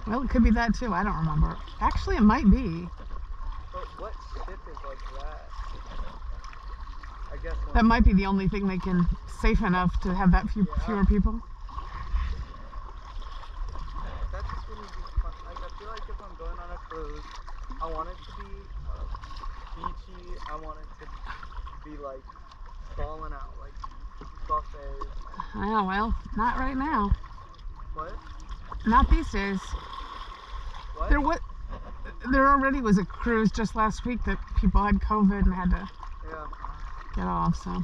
Well, it could be that too. I don't remember. Actually, it might be. But what ship is like that? I guess That might be the only thing they can safe enough to have that fewer people. That just wouldn't be fun. Like, I feel like if I'm going on a cruise, I want it to be beachy. I want it to be like falling out, like buffets. Oh, well, not right now. What? Not these days. What? There already was a cruise just last week that people had COVID and had to get off, so.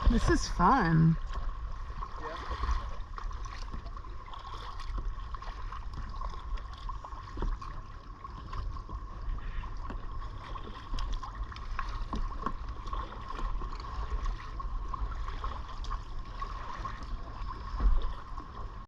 This is fun.